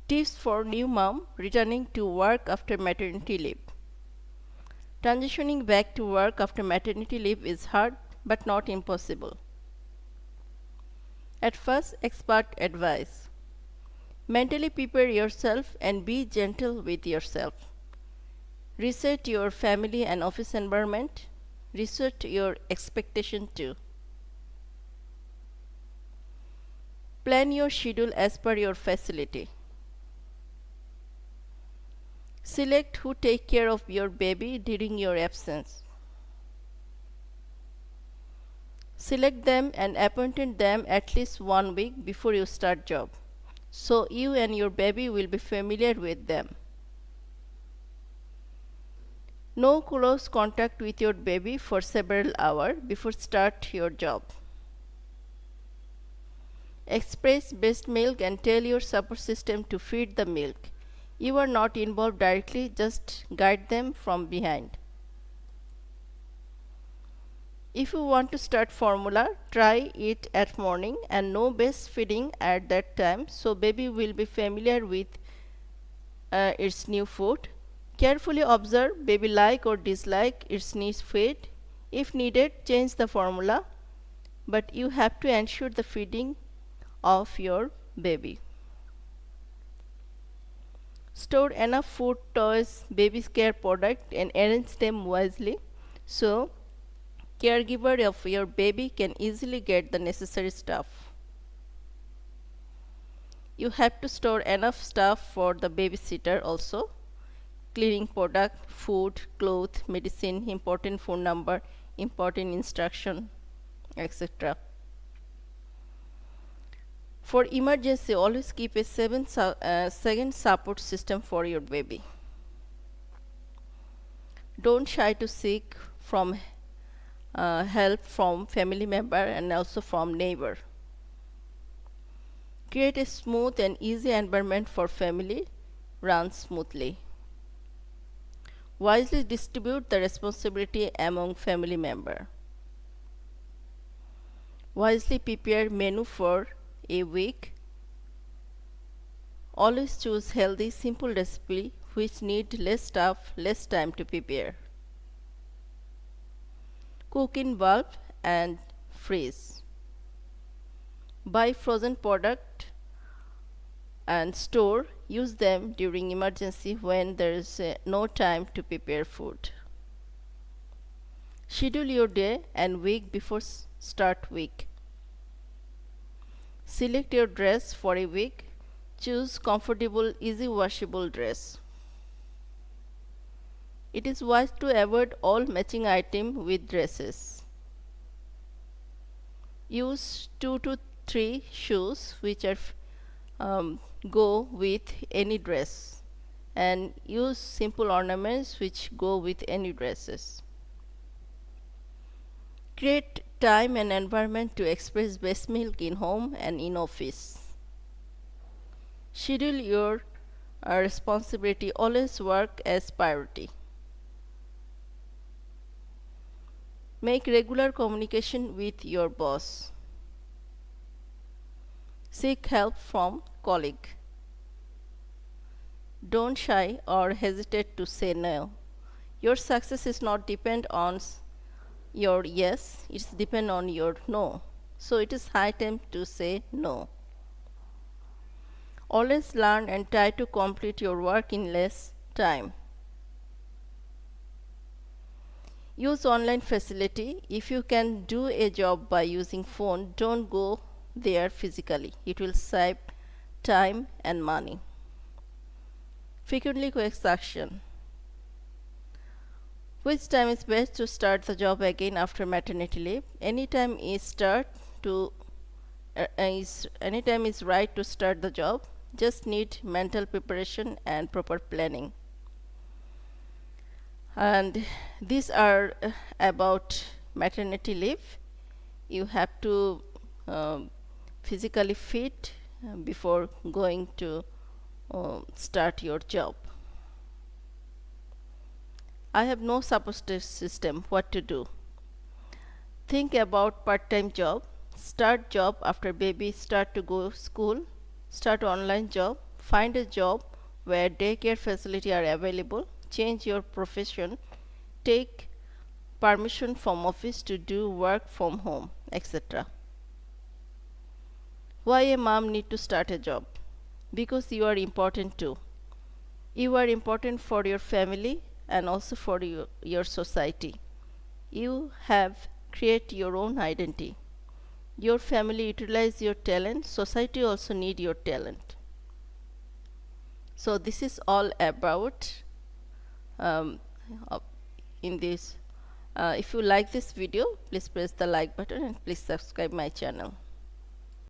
Tips for new mom returning to work after maternity leave. Transitioning back to work after maternity leave is hard but not impossible. At first, expert advice. Mentally prepare yourself and be gentle with yourself. Reset your family and office environment. Reset your expectation too. Plan your schedule as per your facility. Select who take care of your baby during your absence. Select them and appoint them at least 1 week before you start job, so you and your baby will be familiar with them. No close contact with your baby for several hours before start your job. Express breast milk and tell your support system to feed the milk. You are not involved directly, just guide them from behind. If you want to start formula, try it at morning and no breastfeeding at that time, so baby will be familiar with its new food. Carefully observe baby like or dislike its new feed. If needed, change the formula, but you have to ensure the feeding of your baby. Store enough food, toys, baby care product and arrange them wisely so caregiver of your baby can easily get the necessary stuff. You have to store enough stuff for the babysitter also. Cleaning product, food, clothes, medicine, important phone number, important instruction, etc. For emergency, always keep a 7-second support system for your baby. Don't shy to seek from help from family member and also from neighbor. Create a smooth and easy environment for family run smoothly. Wisely distribute the responsibility among family member. Wisely prepare menu for a week. Always choose healthy, simple recipe which need less stuff, less time to prepare. Cook in bulk and freeze. Buy frozen product and store. Use them during emergency when there is no time to prepare food. Schedule your day and week before start week. Select your dress for a week. Choose comfortable, easy washable dress. It is wise to avoid all matching items with dresses. Use 2 to 3 shoes which are go with any dress, and use simple ornaments which go with any dresses. Create time and environment to express breast milk in home and in office. Schedule your responsibility, always work as priority. Make regular communication with your boss. Seek help from colleague. Don't shy or hesitate to say no. Your success is not depend on your yes, it's depend on your no. So it is high time to say no. Always learn and try to complete your work in less time. Use online facility. If you can do a job by using phone, don't go there physically. It will save time and money. Frequently quick action. Which time is best to start the job again after maternity leave? Anytime is right to start the job. Just need mental preparation and proper planning. And these are about maternity leave. You have to physically fit before going to start your job. I have no support system. What to do? Think about part-time job. Start job after baby start to go school. Start online job. find a job where daycare facility are available, change your profession, take permission from office to do work from home, etc. Why a mom need to start a job? Because you are important too. You are important for your family and also for your society. You have create your own identity. Your family utilize your talent, society also need your talent. So this is all about um, uh, in this. If you like this video, please press the like button and please subscribe my channel.